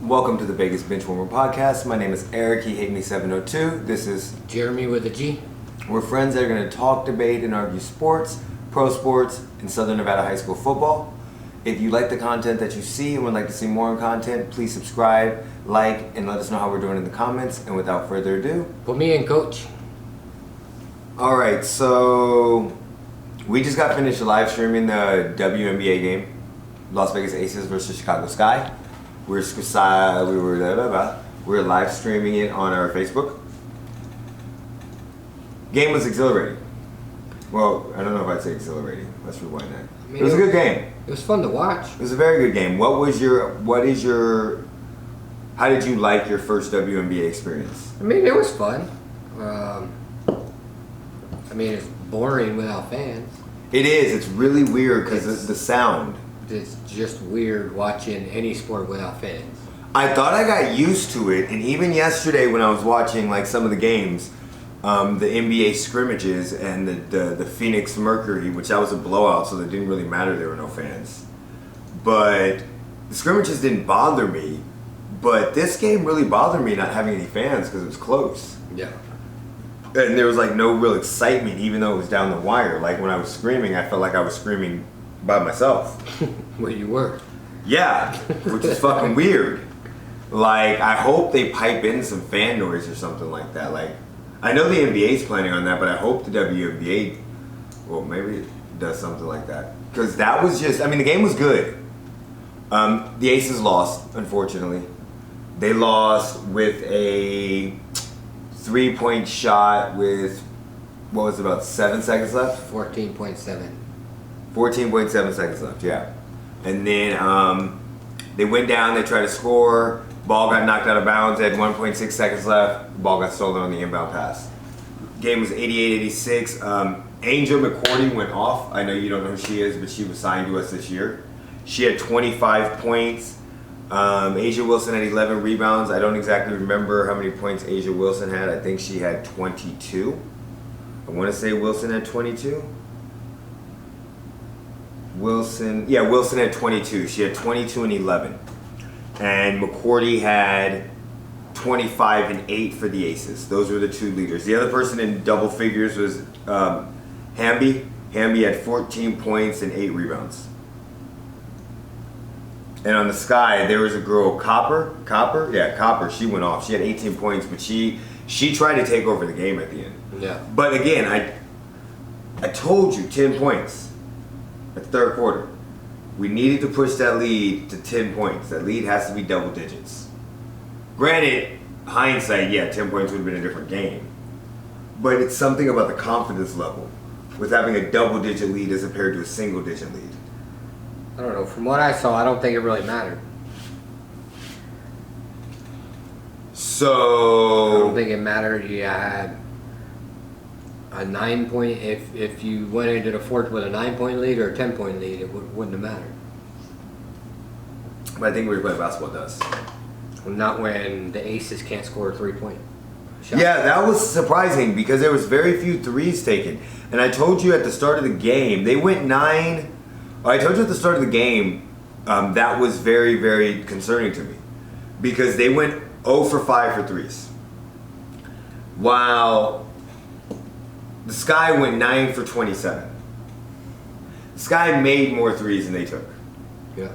Welcome to the Vegas Benchwarmer podcast. My name is Eric, he hate me 702. This is Jeremy with a G. We're friends that are going to talk, debate, and argue sports, pro sports, and Southern Nevada high school football. If you like the content that you see and would like to see more content, please subscribe, like, and let us know how we're doing in the comments. And without further ado, Put me in, coach. Alright, so we just got finished live streaming the WNBA game, Las Vegas Aces versus Chicago Sky. We were live streaming it on our Facebook. Game was exhilarating. Well, I don't know if I'd say exhilarating. Let's rewind that. It was a good game. It was fun to watch. It was a very good game. How did you like your first WNBA experience? I mean, it was fun. It's boring without fans. It is. It's really weird because the sound. It's just weird watching any sport without fans. I thought I got used to it, and even yesterday when I was watching like some of the games, the NBA scrimmages and the Phoenix Mercury, which that was a blowout, so it didn't really matter there were no fans. But the scrimmages didn't bother me, but this game really bothered me not having any fans because it was close. Yeah. And there was like no real excitement, even though it was down the wire. Like when I was screaming, I felt like I was screaming by myself. Well, you were. Yeah, which is fucking weird. Like, I hope they pipe in some fan noise or something like that. Like, I know the NBA's planning on that, but I hope the WNBA, well, maybe it does something like that. Because that was just, the game was good. The Aces lost, unfortunately. They lost with a 3-point shot with, what was it, about 7 seconds left? 14.7. 14.7 seconds left, yeah. And then they went down, they tried to score, ball got knocked out of bounds, they had 1.6 seconds left, ball got stolen on the inbound pass. Game was 88-86. Angel McCourty went off. I know you don't know who she is, but she was signed to us this year. She had 25 points. Asia Wilson had 11 rebounds. I don't exactly remember how many points Asia Wilson had. I think she had 22. I want to say Wilson had 22. Wilson had 22. She had 22 and 11. And McCourty had 25 and 8 for the Aces. Those were the two leaders. The other person in double figures was Hamby. Hamby had 14 points and 8 rebounds. And on the Sky, there was a girl, Copper. She went off. She had 18 points, but she tried to take over the game at the end. Yeah. But again, I told you 10 points. At the third quarter, we needed to push that lead to 10 points. That lead has to be double digits. Granted, hindsight, 10 points would have been a different game. But it's something about the confidence level with having a double-digit lead as compared to a single-digit lead. I don't know. From what I saw, I don't think it really mattered. So I don't think it mattered. You had a 9-point. If you went into the fourth with a 9-point lead or a 10-point lead, it wouldn't have mattered. But I think when we play basketball, it does. Well, not when the Aces can't score a 3-point shot. Yeah, that was surprising because there was very few threes taken. And I told you at the start of the game, they went 9. I told you at the start of the game, that was very, very concerning to me because they went 0 for 5 for threes. While the Sky went 9 for 27. The Sky made more threes than they took. Yeah.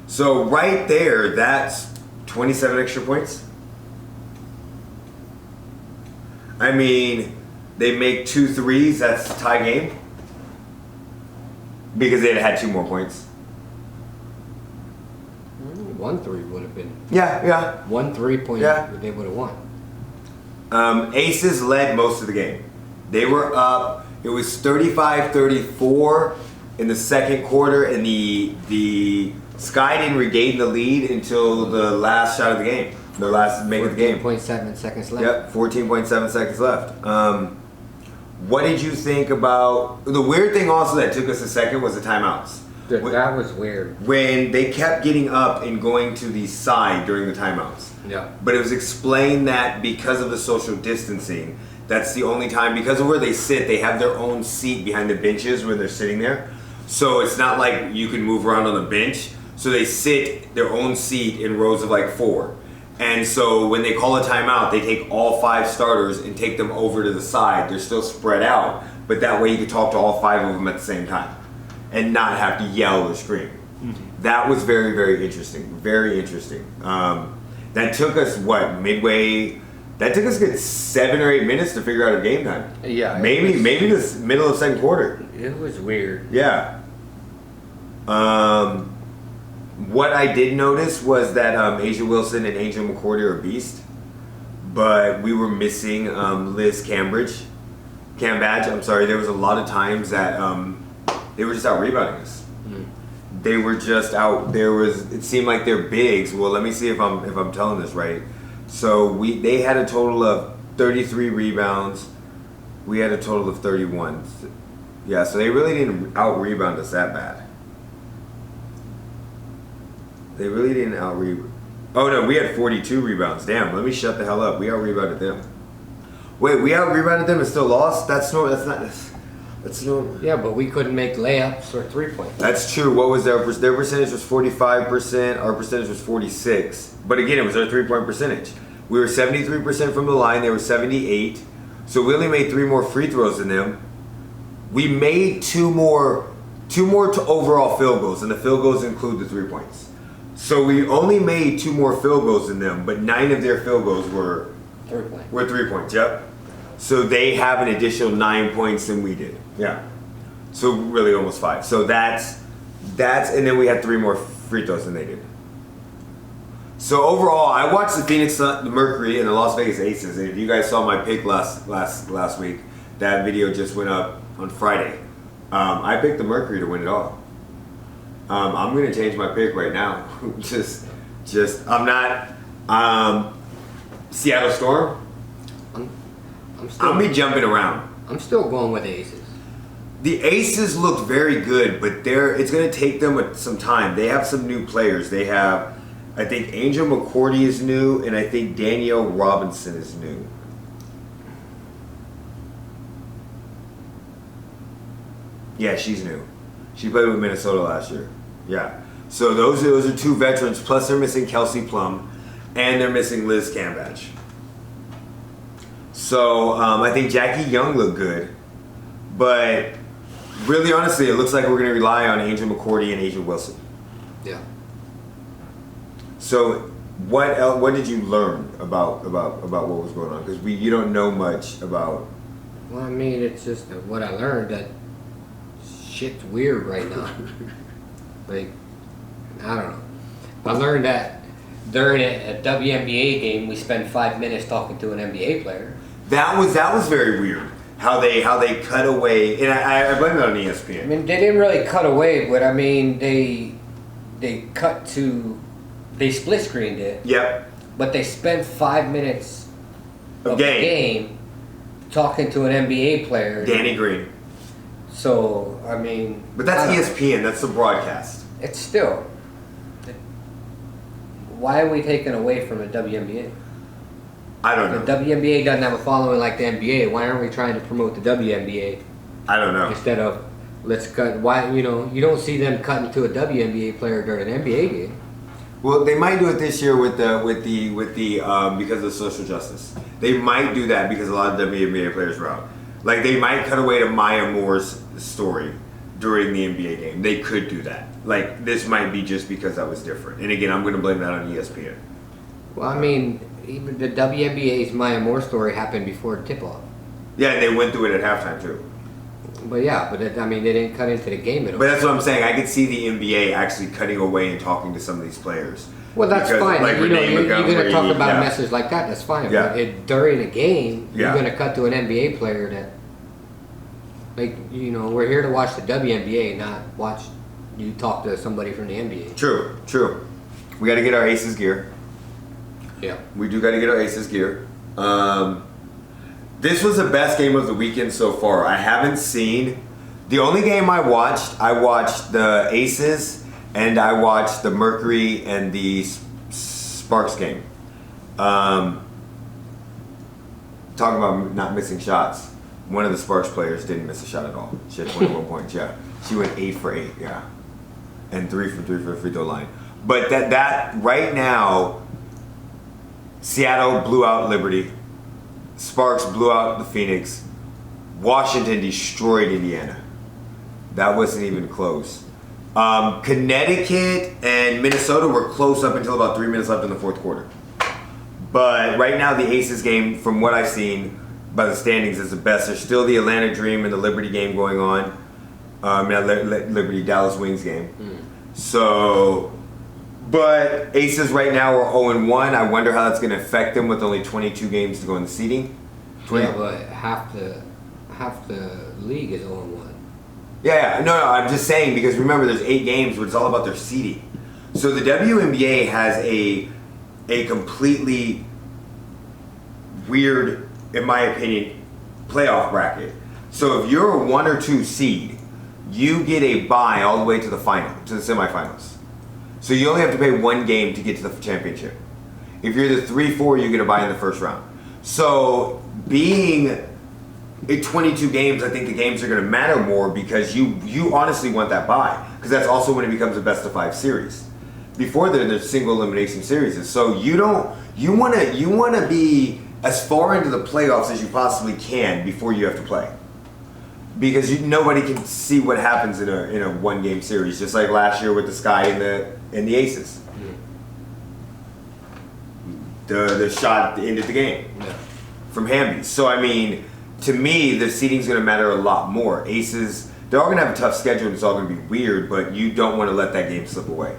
So right there, that's 27 extra points. They make 2 threes, that's a tie game. Because they had 2 more points. 1 3 would have been. Yeah. 1 3-point. Yeah. They would have won. Aces led most of the game. They were up. It was 35-34 in the second quarter, and the Sky didn't regain the lead until the last shot of the game. The last make of the game. 14.7 seconds left. Yep, 14.7 seconds left. What did you think about the weird thing? Also, that took us a second was the timeouts. That was weird. When they kept getting up and going to the side during the timeouts. Yeah. But it was explained that because of the social distancing, that's the only time, because of where they sit, they have their own seat behind the benches when they're sitting there. So it's not like you can move around on the bench. So they sit their own seat in rows of like 4. And so when they call a timeout, they take all 5 starters and take them over to the side. They're still spread out, but that way you can talk to all 5 of them at the same time and not have to yell or scream. That was very, very interesting. Very interesting. That took us, midway? That took us a good 7 or 8 minutes to figure out a game time. Yeah. Maybe the middle of second quarter. It was weird. Yeah. What I did notice was that Asia Wilson and Angel McCourty are a beast, but we were missing Liz Cambridge. I'm sorry. There was a lot of times that they were just out rebounding us. They were just out. It seemed like they're bigs. Well, let me see if I'm telling this right. So they had a total of 33 rebounds. We had a total of 31. Yeah, so they really didn't out rebound us that bad. They really didn't out rebound. Oh no, we had 42 rebounds. Damn, let me shut the hell up. We out rebounded them. Wait, we out rebounded them and still lost? That's no. Yeah, but we couldn't make layups or 3-point. That's true. What was their percentage was 45%. Our percentage was 46. But again, it was our 3-point percentage. We were 73% from the line. They were 78. So we only made 3 more free throws than them. We made two more to overall field goals, and the field goals include the 3 points. So we only made 2 more field goals than them, but 9 of their field goals were 3 points. Yep. So they have an additional 9 points than we did. Yeah. So really almost 5. So that's and then we had 3 more free throws than they did. So overall, I watched the Mercury and the Las Vegas Aces. And if you guys saw my pick last week, that video just went up on Friday. I picked the Mercury to win it all. I'm gonna change my pick right now. I'm not. Seattle Storm. I'll be jumping around. I'm still going with the Aces. The Aces looked very good, but it's going to take them some time. They have some new players. They have, I think Angel McCourty is new, and I think Danielle Robinson is new. Yeah, she's new. She played with Minnesota last year. Yeah. So those are 2 veterans, plus they're missing Kelsey Plum, and they're missing Liz Cambridge. So I think Jackie Young looked good, but really, honestly, it looks like we're going to rely on Angel McCourty and Asia Wilson. Yeah. So what did you learn about what was going on? Because you don't know much about. Well, I mean, it's just what I learned that shit's weird right now. Like, I don't know. I learned that during a WNBA game, we spend 5 minutes talking to an NBA player. That was very weird. How they cut away, and I blame it on ESPN. I mean, they didn't really cut away, but I mean, they split screened it. Yep. But they spent 5 minutes of the game talking to an NBA player. Danny Green. So, I mean... But that's ESPN. That's the broadcast. It's still... Why are we taking away from the WNBA? I don't know. The WNBA doesn't have a following like the NBA. Why aren't we trying to promote the WNBA? I don't know. Instead of, let's cut... Why, you don't see them cutting to a WNBA player during an NBA game. Well, they might do it this year with the because of social justice. They might do that because a lot of WNBA players are out. Like, they might cut away to Maya Moore's story during the NBA game. They could do that. Like, this might be just because that was different. And again, I'm going to blame that on ESPN. Well, I mean, even the WNBA's Maya Moore story happened before tip-off. Yeah, and they went through it at halftime, too. But yeah, they didn't cut into the game at all. But that's what I'm saying. I could see the NBA actually cutting away and talking to some of these players. Well, that's fine. Like, you're going to talk about yeah. a message like that. That's fine. Yeah. But during a game, Yeah. you're going to cut to an NBA player that, like, we're here to watch the WNBA, not watch you talk to somebody from the NBA. True. We got to get our Aces gear. Yeah. We do got to get our Aces gear. This was the best game of the weekend so far. I haven't seen... The only game I watched the Aces, and I watched the Mercury and the Sparks game. Talking about not missing shots. One of the Sparks players didn't miss a shot at all. She had 21 points, yeah. She went 8 for 8, yeah. and 3 from the free throw line. But that right now, Seattle blew out Liberty. Sparks blew out the Phoenix. Washington destroyed Indiana. That wasn't even close. Connecticut and Minnesota were close up until about 3 minutes left in the fourth quarter. But right now, the Aces game, from what I've seen by the standings, is the best. There's still the Atlanta Dream and the Liberty game going on. Liberty Dallas Wings game. So, but Aces right now are 0-1. I wonder how that's going to affect them with only 22 games to go in the seeding. Yeah, but half the league is 0-1. Yeah, no, I'm just saying because remember there's 8 games, but it's all about their seeding. So the WNBA has a completely weird, in my opinion, playoff bracket. So if you're a 1 or 2 seed, you get a bye all the way to the final, to the semifinals. So you only have to play 1 game to get to the championship. If you're the 3-4, you get a bye in the first round. So being at 22 games, I think the games are going to matter more because you honestly want that bye, because that's also when it becomes a best of 5 series. Before then, there's single elimination series. So you want to be as far into the playoffs as you possibly can before you have to play, because nobody can see what happens in a 1 game series, just like last year with the Sky and the Aces. The shot ended the game from Hamby. So I mean, to me, the seeding's going to matter a lot more. Aces, they're all going to have a tough schedule and it's all going to be weird, but you don't want to let that game slip away.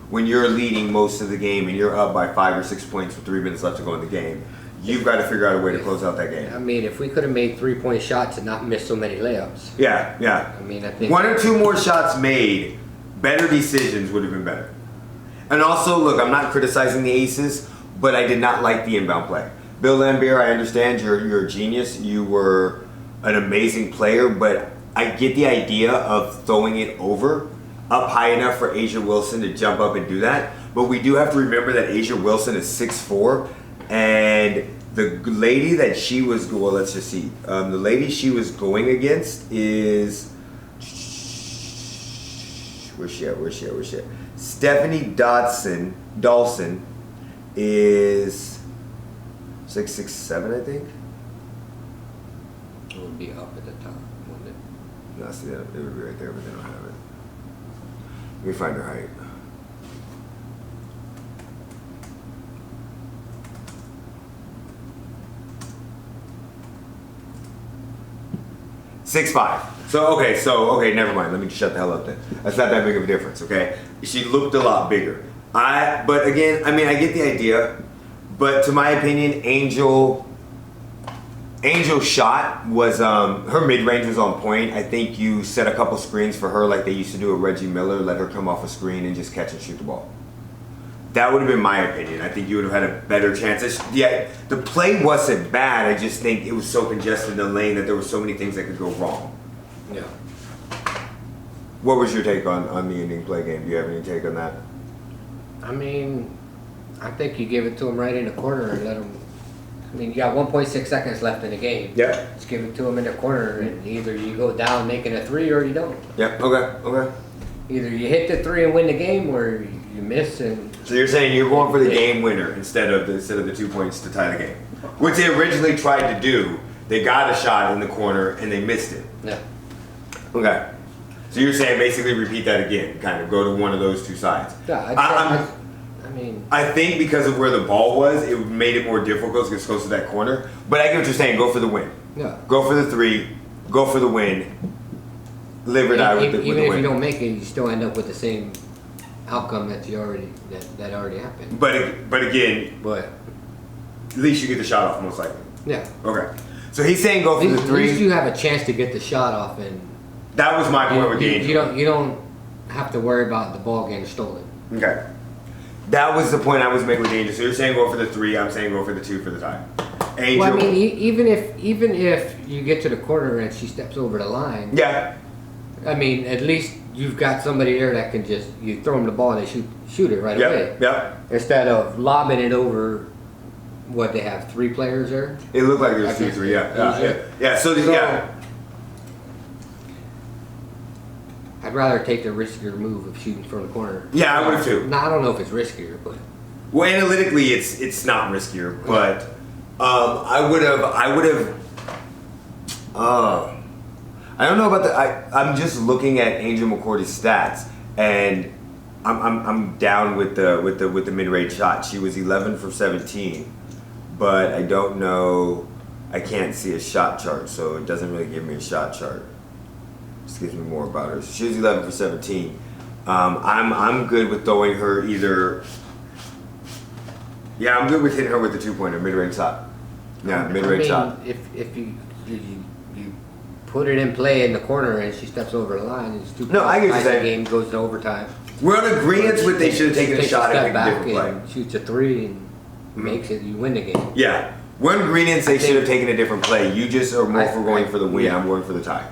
When you're leading most of the game and you're up by 5 or 6 points with 3 minutes left to go in the game, you've got to figure out a way to close out that game. I mean, if we could have made 3-point shots and not missed so many layups. Yeah. I mean, I think 1 or 2 more shots made, better decisions would have been better. And also, look, I'm not criticizing the Aces, but I did not like the inbound play. Bill Laimbeer, I understand you're a genius. You were an amazing player, but I get the idea of throwing it over up high enough for Asia Wilson to jump up and do that. But we do have to remember that Asia Wilson is 6'4", and the lady that she was, well, let's just see. The lady she was going against is, where's she at? Stephanie Dawson is 6'7", I think. it would be up at the top, wouldn't it? No, see that it would be right there, but they don't have it. Let me find her height. .65". So okay, never mind. Let me shut the hell up then. That's not that big of a difference, okay? She looked a lot bigger. But again, I mean, I get the idea, but to my opinion, Angel's shot was, her mid-range was on point. I think you set a couple screens for her like they used to do with Reggie Miller, let her come off a screen and just catch and shoot the ball. That would have been my opinion. I think you would have had a better chance. The play wasn't bad. I just think it was so congested in the lane that there were so many things that could go wrong. Yeah. What was your take on the ending play game? Do you have any take on that? I mean, I think you give it to him right in the corner and let him. I mean, you got 1.6 seconds left in the game. Yeah. Just give it to him in the corner, and either you go down making a 3 or you don't. Yeah. Okay. Either you hit the 3 and win the game, or you miss and. So you're saying you're going for the game winner instead of the 2 points to tie the game, which they originally tried to do. They got a shot in the corner and they missed it. Yeah. Okay. So you're saying basically repeat that again, kind of go to one of those 2 sides. Yeah, I think because of where the ball was, it made it more difficult to get close to that corner. But I get what you're saying. Go for the win. Yeah. Go for the 3. Go for the win. Live or die with the win. Even if you don't make it, you still end up with the same outcome that already happened. But again, But at least you get the shot off most likely. yeah. Okay. So he's saying go for the 3. At least you have a chance to get the shot off, and That was my point with D'Angelo. you don't have to worry about the ball getting stolen. Okay. That was the point I was making with Angel. So you're saying go for the 3. I'm saying go for the 2 for the tie. Angel. Well, I mean, even if you get to the corner and she steps over the line, Yeah. I mean, at least you've got somebody there that can just you throw them the ball and they shoot it right away. Yeah. Instead of lobbing it over. What, they have 3 players there? It looked like there was 2, 3. Yeah. So I rather take the riskier move of shooting from the corner. Yeah, I would have too. No, I don't know if it's riskier, but Well, analytically, it's not riskier, but I would have. I don't know about I'm just looking at Angel McCourty's stats, and I'm down with the mid-range shot. She was 11 for 17, but I don't know. I can't see a shot chart, so it doesn't really give me a shot chart. Just gives me more about her. So she was 11 for 17. I'm good with throwing her either. Yeah, I'm good with hitting her with the 2-pointer, mid-range shot. Yeah, mid-range shot. If you put it in play in the corner and she steps over the line, it's 2 points. No, I get what you're saying. The game goes to overtime. We're on agreement with they should have taken a Takes shot step and picked a back different play. and shoots a 3 and makes it. You win the game. Yeah, we're in agreement they should have taken a different play. You just are more for going for the win. Yeah. I'm going for the tie.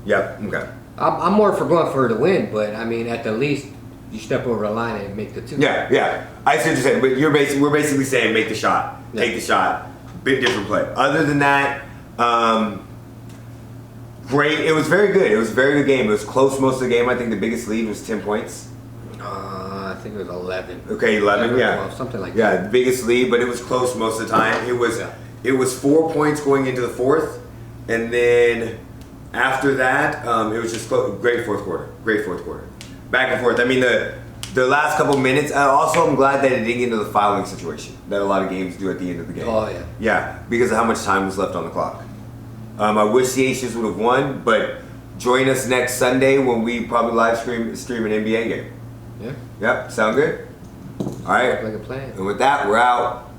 Yep. Okay. I'm more for going for the win, but I mean, at the least, you step over the line and make the 2. Yeah, yeah. I see what you're saying, but we're basically saying make the shot, take the shot, bit different play. Other than that, great. It was very good. It was a very good game. It was close most of the game. I think the biggest lead was 10 points. I think it was 11. Okay, 11. Yeah, 12, something like yeah, that. the biggest lead, but it was close most of the time. It was 4 points going into the fourth, and then after that, it was just close. Great fourth quarter. Great fourth quarter. Back and forth. I mean, the last couple minutes. Also, I'm glad that it didn't get into the fouling situation that a lot of games do at the end of the game. Oh yeah. Yeah, because of how much time was left on the clock. I wish the Aces would have won, but join us next Sunday when we probably live stream an NBA game. Yeah. Yep, sound good? All right. Like a plan. And with that, we're out.